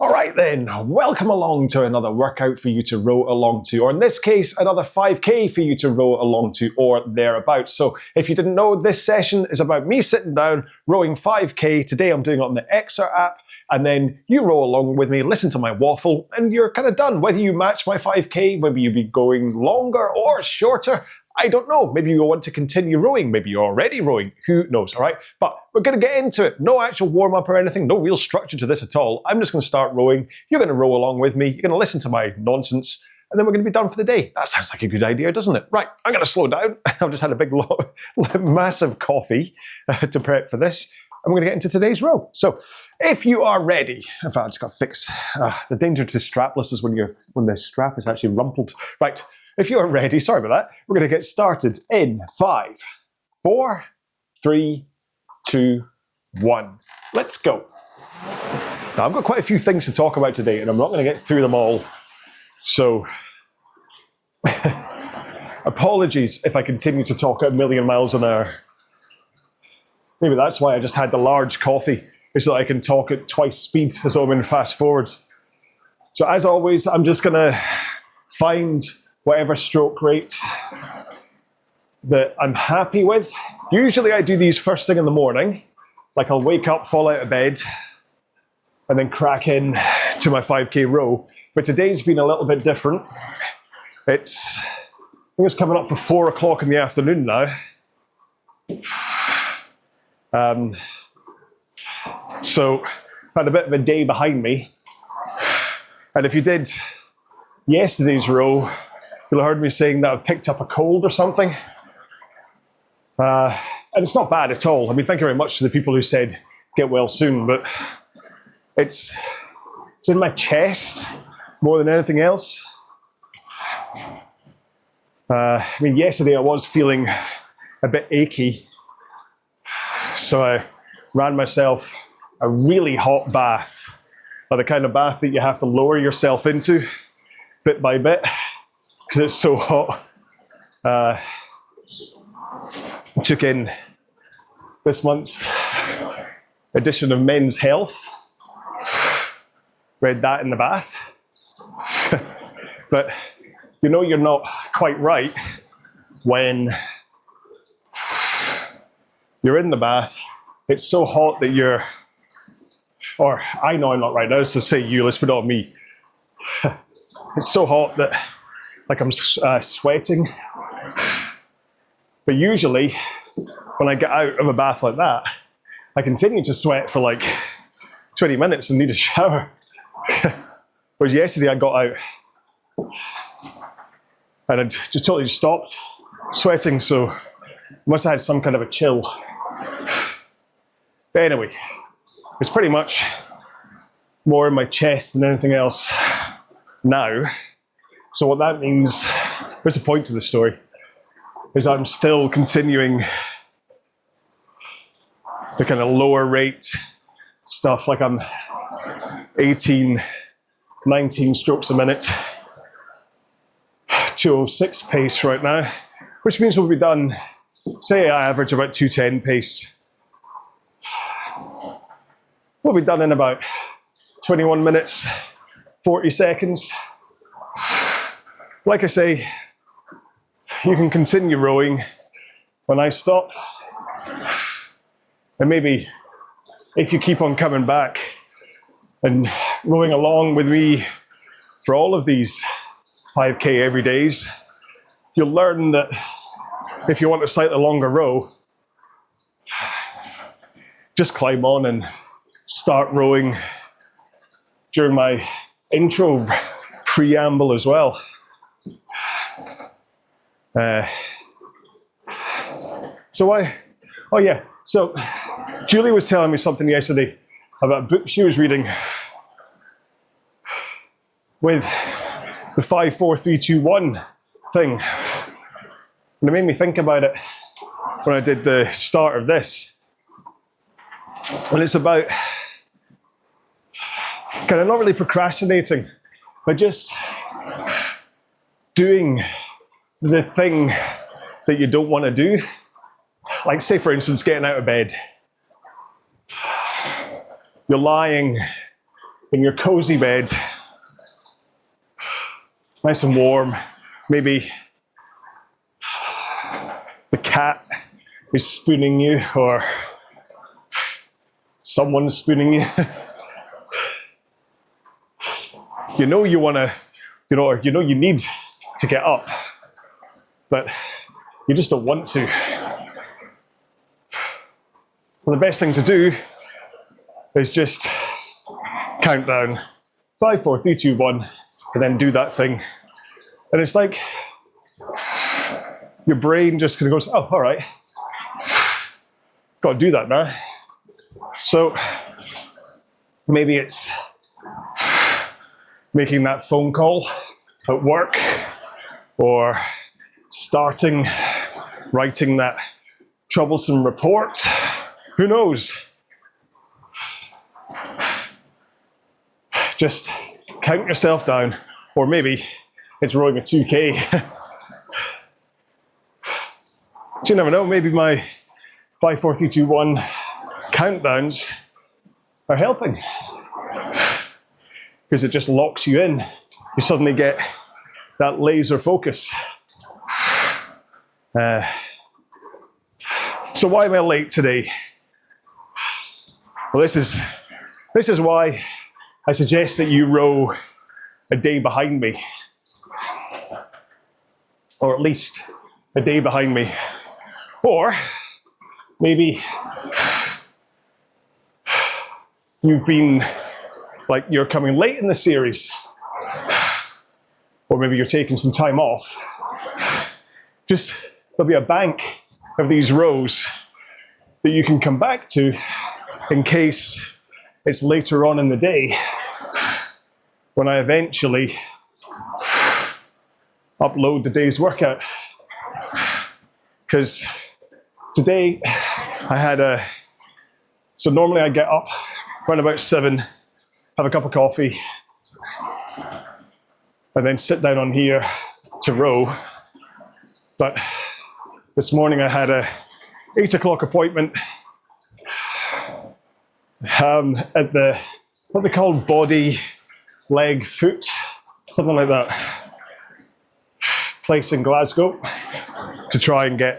All right then, welcome along to another workout for you to row along to, or in this case, another 5K for you to row along to or thereabouts. So if you didn't know, this session is about me sitting down, rowing 5K. Today I'm doing it on the Exer app, and then you row along with me, listen to my waffle, and you're kind of done. Whether you match my 5K, maybe you'll be going longer or shorter, I don't know. Maybe you want to continue rowing. Maybe you're already rowing. Who knows, all right? But we're going to get into it. No actual warm-up or anything. No real structure to this at all. I'm just going to start rowing. You're going to row along with me. You're going to listen to my nonsense. And then we're going to be done for the day. That sounds like a good idea, doesn't it? Right, I'm going to slow down. I've just had a big, massive coffee to prep for this. And we're going to get into today's row. So if you are ready, in fact, I just got to fix the danger to strapless is when the strap is actually rumpled. Right. If you're ready, sorry about that, we're going to get started in 5, 4, 3, 2, 1. Let's go. Now, I've got quite a few things to talk about today, and I'm not going to get through them all. So, apologies if I continue to talk at a million miles an hour. Maybe that's why I just had the large coffee, so that I can talk at twice speed as I'm in fast forward. So as always, I'm just going to find whatever stroke rate that I'm happy with. Usually I do these first thing in the morning, like I'll wake up, fall out of bed, and then crack in to my 5K row. But today's been a little bit different. I think it's coming up for 4 o'clock in the afternoon now. So I've had a bit of a day behind me. And if you did yesterday's row, you'll have heard me saying that I've picked up a cold or something. And it's not bad at all. I mean, thank you very much to the people who said get well soon, but it's in my chest more than anything else. I mean, yesterday I was feeling a bit achy, so I ran myself a really hot bath, or the kind of bath that you have to lower yourself into bit by bit, because it's so hot. Took in this month's edition of Men's Health. Read that in the bath. But you know you're not quite right when you're in the bath. It's so hot that or I know I'm not right now, so say you, let's put it on me. It's so hot that like I'm sweating. But usually, when I get out of a bath like that, I continue to sweat for like 20 minutes and need a shower. Whereas yesterday I got out and I'd just totally stopped sweating, so I must have had some kind of a chill. But anyway, it's pretty much more in my chest than anything else now. So what that means, there's a point to the story, is I'm still continuing the kind of lower rate stuff, like I'm 18, 19 strokes a minute, 206 pace right now, which means we'll be done, say I average about 210 pace. We'll be done in about 21 minutes, 40 seconds. Like I say, you can continue rowing when I stop. And maybe if you keep on coming back and rowing along with me for all of these 5K every days, you'll learn that if you want a slightly longer row, just climb on and start rowing during my intro preamble as well. So why? Oh yeah, so Julie was telling me something yesterday about a book she was reading with the 5, 4, 3, 2, 1 thing. And it made me think about it when I did the start of this. And it's about kind of not really procrastinating, but just doing the thing that you don't want to do. Like say for instance, getting out of bed. You're lying in your cozy bed, nice and warm. Maybe the cat is spooning you, or someone's spooning you. You know you want to, or you know you need to get up, but you just don't want to. Well, the best thing to do is just count down 5, 4, 3, 2, 1, and then do that thing. And it's like your brain just kind of goes, oh, all right, got to do that now. So maybe it's making that phone call at work, or writing that troublesome report. Who knows? Just count yourself down, or maybe it's rowing a 2K. You never know, maybe my 5, 4, 3, 2, 1 countdowns are helping, because it just locks you in. You suddenly get that laser focus. So why am I late today? Well, this is why I suggest that you row a day behind me, or at least a day behind me. Or maybe you're coming late in the series, or maybe you're taking some time off. There'll be a bank of these rows that you can come back to in case it's later on in the day when I eventually upload the day's workout. Because today so normally I get up around about 7, have a cup of coffee, and then sit down on here to row. But this morning I had a 8 o'clock appointment at the, what they call body, leg, foot, something like that, place in Glasgow, to try and get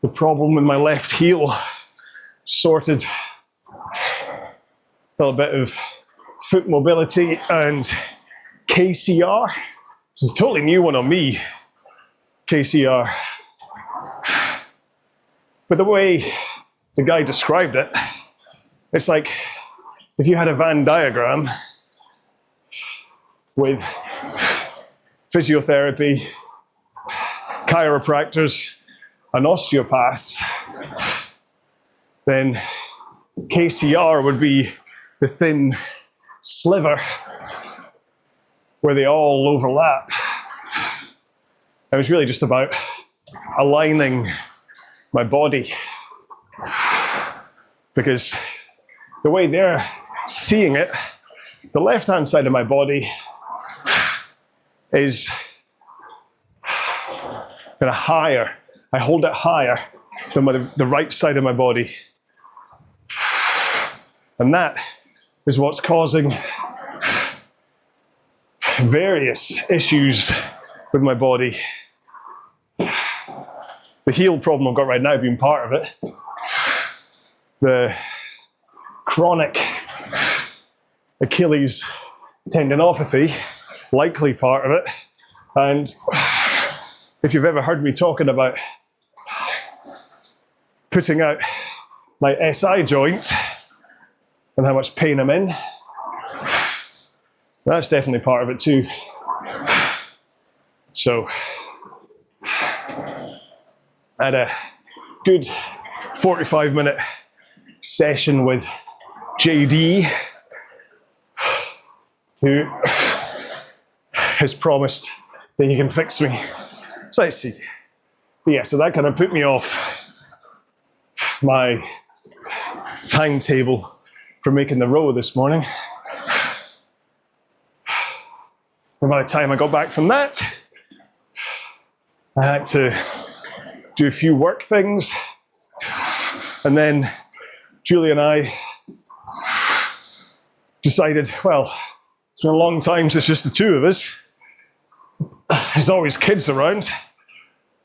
the problem with my left heel sorted. A little bit of foot mobility and KCR. It's a totally new one on me, KCR. But the way the guy described it, it's like if you had a Venn diagram with physiotherapy, chiropractors, and osteopaths, then KCR would be the thin sliver where they all overlap. It was really just about aligning my body, because the way they're seeing it, the left-hand side of my body is kind of higher. I hold it higher than the right side of my body. And that is what's causing various issues with my body. The heel problem I've got right now being part of it. The chronic Achilles tendinopathy, likely part of it. And if you've ever heard me talking about putting out my SI joint and how much pain I'm in, that's definitely part of it too. So I had a good 45-minute session with JD, who has promised that he can fix me. So let's see. But yeah, so that kind of put me off my timetable for making the row this morning. And by the time I got back from that, I had to do a few work things. And then Julie and I decided, well, it's been a long time since just the two of us. There's always kids around.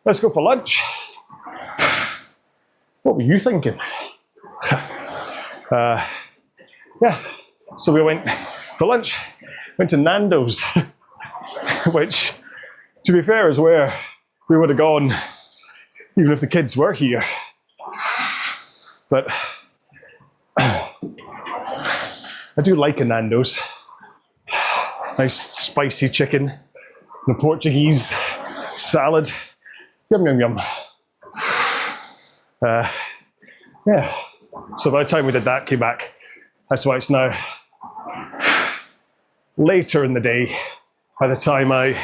Let's go for lunch. What were you thinking? Yeah, so we went for lunch, went to Nando's, which, to be fair, is where we would have gone even if the kids were here. But I do like a Nando's. Nice spicy chicken and a Portuguese salad. Yum, yum, yum. Yeah, so by the time we did that, came back. That's why it's now later in the day by the time I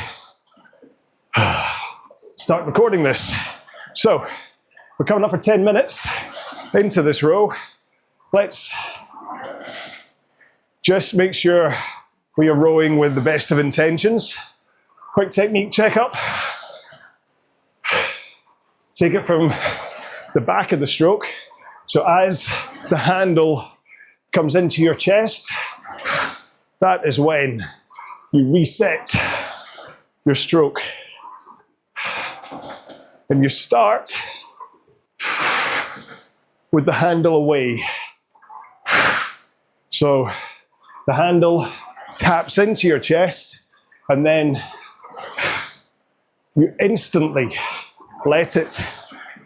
start recording this. So we're coming up for 10 minutes into this row. Let's just make sure we are rowing with the best of intentions. Quick technique checkup. Take it from the back of the stroke. So as the handle comes into your chest, that is when you reset your stroke. And you start with the handle away. So the handle taps into your chest, and then you instantly let it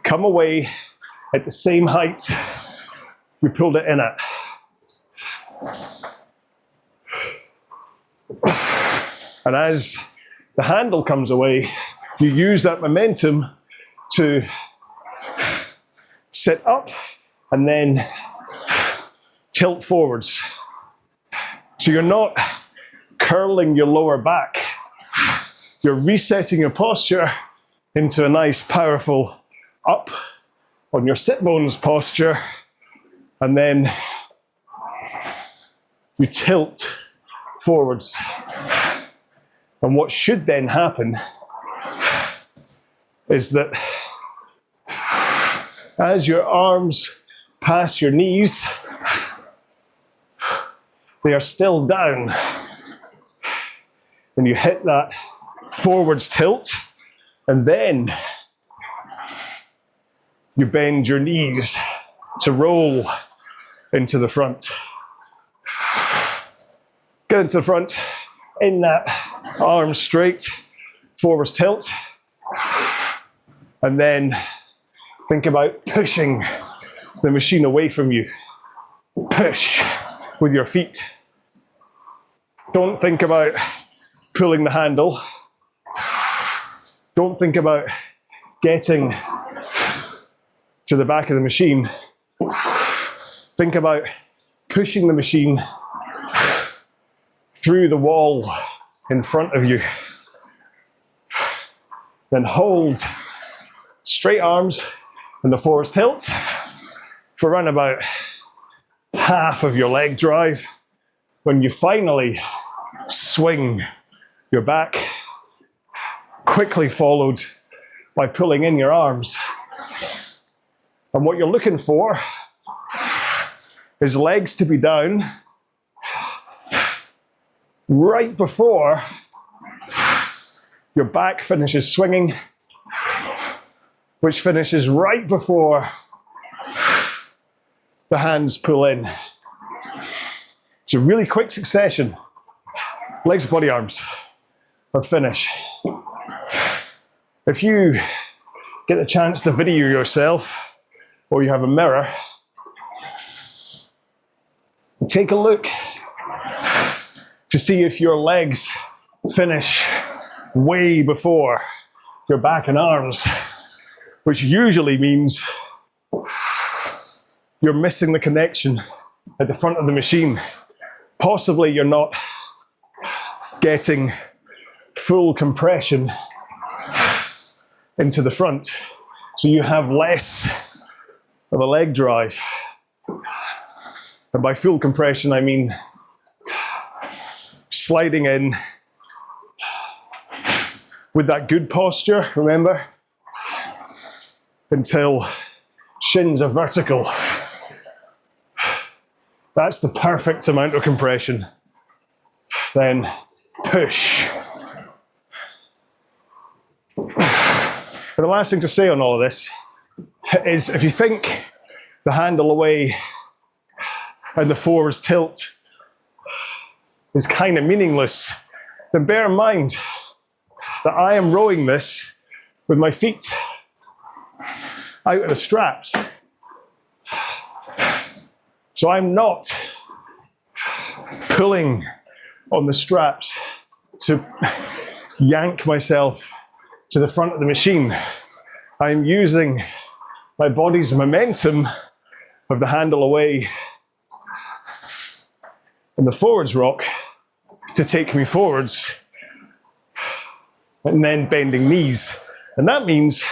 come away at the same height you pulled it in at. And as the handle comes away, you use that momentum to sit up and then tilt forwards. So you're not curling your lower back. You're resetting your posture into a nice, powerful up on your sit bones posture, and then you tilt forwards. And what should then happen is that as your arms pass your knees, they are still down. And you hit that forwards tilt, and then you bend your knees to roll into the front. Get into the front, in that arm straight, forwards tilt. And then think about pushing the machine away from you. Push with your feet. Don't think about pulling the handle. Don't think about getting to the back of the machine. Think about pushing the machine through the wall in front of you. Then hold straight arms and the forwards tilt for around about half of your leg drive. When you finally swing your back, quickly followed by pulling in your arms. And what you're looking for is legs to be down right before your back finishes swinging, which finishes right before the hands pull in. It's a really quick succession. Legs, body, arms, or finish. If you get the chance to video yourself, or you have a mirror, take a look to see if your legs finish way before your back and arms, which usually means you're missing the connection at the front of the machine. Possibly you're not getting full compression into the front, so you have less of a leg drive. And by full compression, I mean sliding in with that good posture, remember, until shins are vertical. That's the perfect amount of compression. Then push. But the last thing to say on all of this is if you think the handle away and the forwards tilt is kind of meaningless, then bear in mind that I am rowing this with my feet out of the straps. So I'm not pulling on the straps to yank myself to the front of the machine. I'm using my body's momentum of the handle away and the forwards rock to take me forwards, and then bending knees. And that means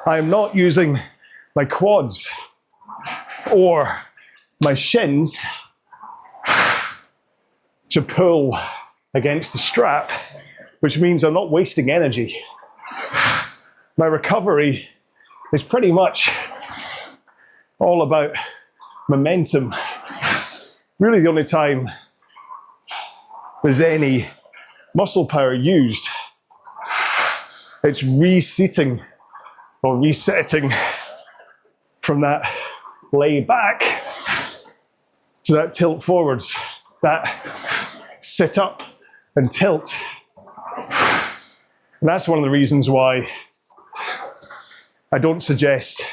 I am not using my quads or my shins to pull against the strap, which means I'm not wasting energy. My recovery is pretty much all about momentum. Really, the only time there's any muscle power used, it's reseating or resetting from that lay back to that tilt forwards, that sit up and tilt. And that's one of the reasons why I don't suggest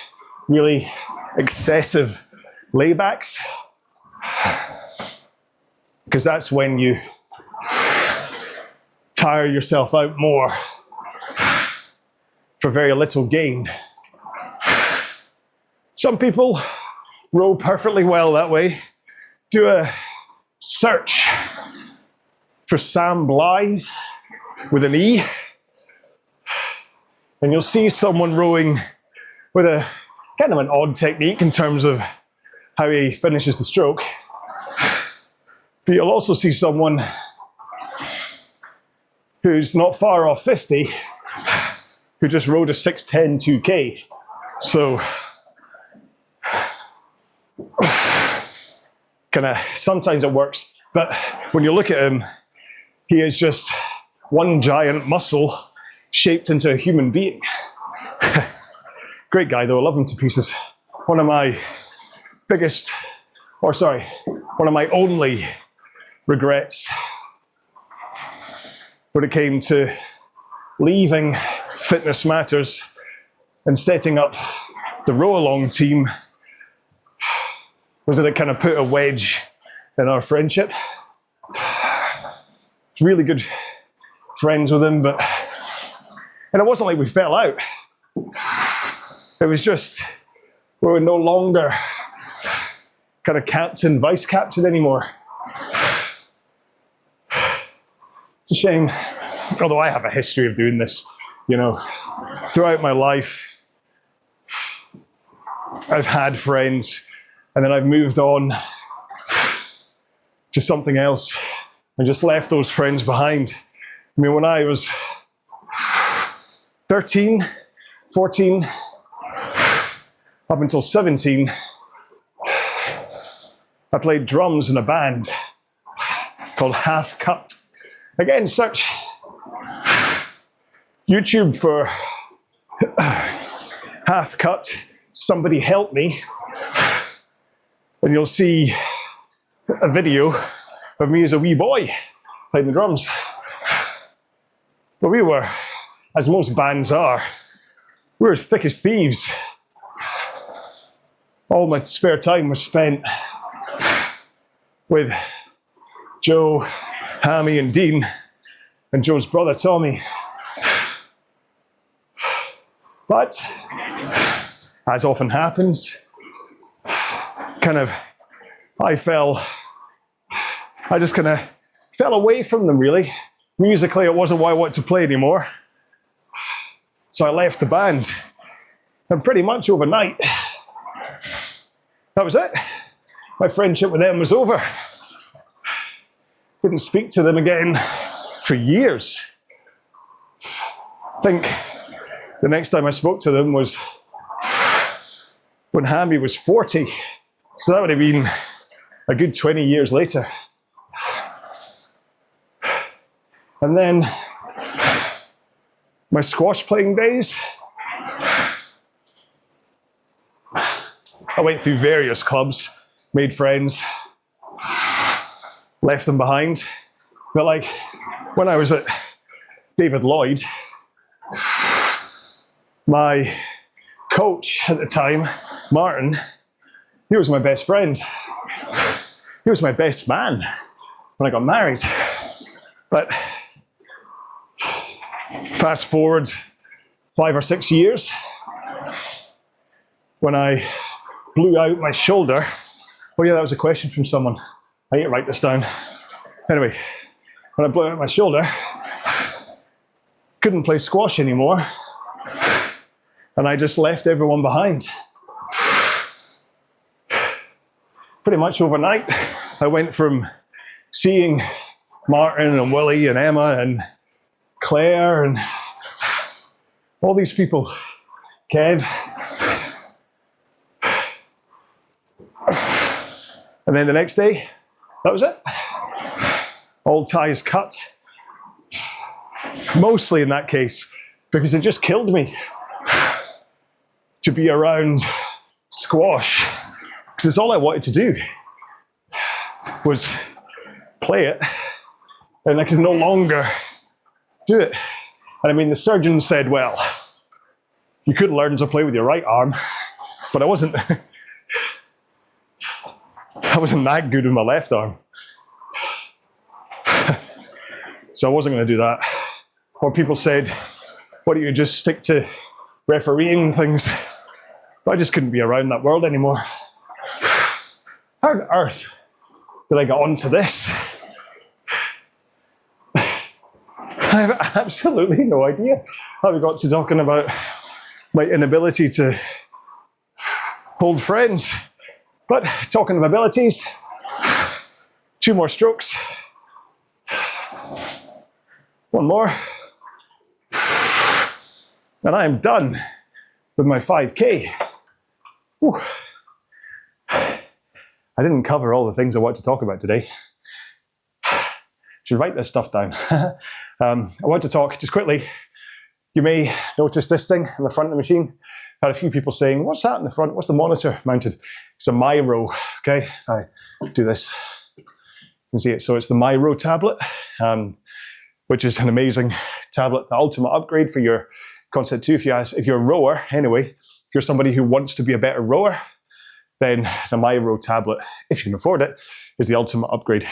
really excessive laybacks, because that's when you tire yourself out more for very little gain. Some people row perfectly well that way. Do a search for Sam Blythe with an E, and you'll see someone rowing with a kind of an odd technique in terms of how he finishes the stroke. But you'll also see someone who's not far off 50 who just rowed a 6:10 2K. So sometimes it works, but when you look at him, he is just one giant muscle shaped into a human being. Great guy though, I love him to pieces. One of my only regrets when it came to leaving Fitness Matters and setting up the RowAlong team was that it kind of put a wedge in our friendship. Really good friends with him, and it wasn't like we fell out. It was just we were no longer kind of captain, vice captain anymore. It's a shame, although I have a history of doing this, throughout my life. I've had friends, and then I've moved on to something else and just left those friends behind. I mean, when I was 13, 14, up until 17, I played drums in a band called Half Cut. Again, search YouTube for Half Cut, Somebody Help Me, and you'll see a video of me as a wee boy playing the drums. But we were, as most bands are, we were as thick as thieves. All my spare time was spent with Joe, Hammy and Dean, and Joe's brother Tommy. But, as often happens, I just kind of fell away from them, really. Musically, it wasn't what I wanted to play anymore. So I left the band, and pretty much overnight, that was it. My friendship with them was over. Didn't speak to them again for years. I think the next time I spoke to them was when Hammy was 40. So that would have been a good 20 years later. And then my squash playing days, I went through various clubs, made friends, left them behind. But like when I was at David Lloyd, my coach at the time, Martin, he was my best friend. He was my best man when I got married. But fast forward 5 or 6 years, when I blew out my shoulder. Oh yeah, that was a question from someone. I need to write this down. Anyway, when I blew out my shoulder, couldn't play squash anymore, and I just left everyone behind. Pretty much overnight, I went from seeing Martin and Willie and Emma and Claire and all these people, Kev, and then the next day, that was it. All ties cut. Mostly in that case, because it just killed me to be around squash, because it's all I wanted to do was play it, and I could no longer do it. And I mean, the surgeon said, well, you could learn to play with your right arm, but I wasn't that good with my left arm. So I wasn't going to do that. Or people said, why don't you just stick to refereeing things? But I just couldn't be around that world anymore. How on earth did I get onto this? I have absolutely no idea how we got to talking about my inability to hold friends. But talking of abilities, 2 more strokes. 1 more. And I am done with my 5K. Whew. I didn't cover all the things I want to talk about today. Should write this stuff down. I want to talk just quickly. You may notice this thing in the front of the machine. I had a few people saying, what's that in the front? What's the monitor mounted? It's a MyRow, okay? If I do this, you can see it. So it's the MyRow tablet, which is an amazing tablet, the ultimate upgrade for your Concept 2. If you're a rower, anyway, if you're somebody who wants to be a better rower, then the MyRow tablet, if you can afford it, is the ultimate upgrade.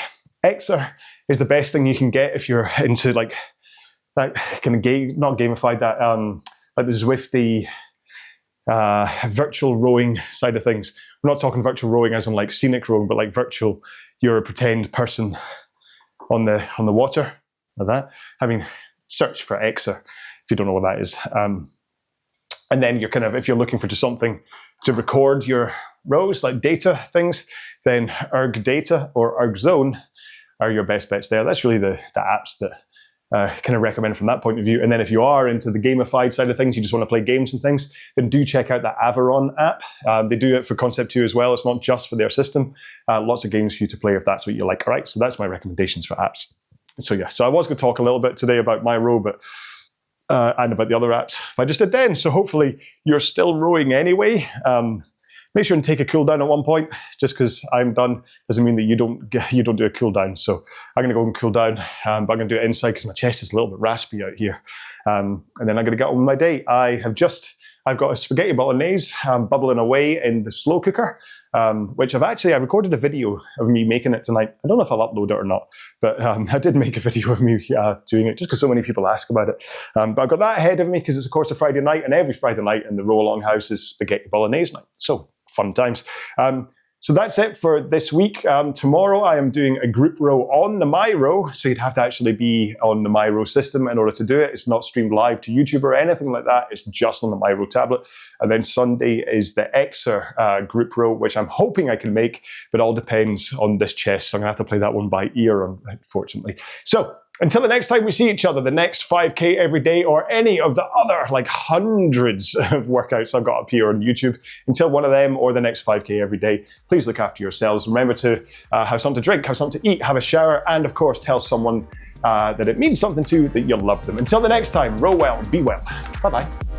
Xer is the best thing you can get if you're into like that kind of game, not gamified, that like this is with the virtual rowing side of things. We're not talking virtual rowing as in like scenic rowing, but like virtual, you're a pretend person on the water, like that. I mean, search for Xer if you don't know what that is. And then you're kind of, if you're looking for just something to record your rows, like data things, then Erg Data or Erg Zone are your best bets there. That's really the apps that kind of recommend from that point of view. And then if you are into the gamified side of things, you just want to play games and things, then do check out the Avaron app. They do it for Concept 2 as well. It's not just for their system. Lots of games for you to play if that's what you like. All right, so that's my recommendations for apps. So yeah, so I was going to talk a little bit today about MyRow, but and about the other apps. I just did then, so hopefully you're still rowing anyway. Make sure and take a cool down at one point. Just because I'm done doesn't mean that you don't do a cool down. So I'm going to go and cool down, but I'm going to do it inside because my chest is a little bit raspy out here. And then I'm going to get on with my day. I've got a spaghetti bolognese bubbling away in the slow cooker, which I recorded a video of me making it tonight. I don't know if I'll upload it or not, but I did make a video of me doing it just because so many people ask about it. But I've got that ahead of me because it's of course a Friday night, and every Friday night in the RowAlong house is spaghetti bolognese night. So fun times. So that's it for this week. Tomorrow I am doing a group row on the MyRow, so you'd have to actually be on the MyRow system in order to do it. It's not streamed live to YouTube or anything like that. It's just on the MyRow tablet. And then Sunday is the Xer group row, which I'm hoping I can make, but all depends on this chest. So I'm going to have to play that one by ear, unfortunately. So Until the next time we see each other, the next 5K every day, or any of the other like hundreds of workouts I've got up here on YouTube, until one of them or the next 5K every day, please look after yourselves. Remember to have something to drink, have something to eat, have a shower, and of course tell someone that it means something to, that you love them. Until the next time, row well, be well. Bye-bye.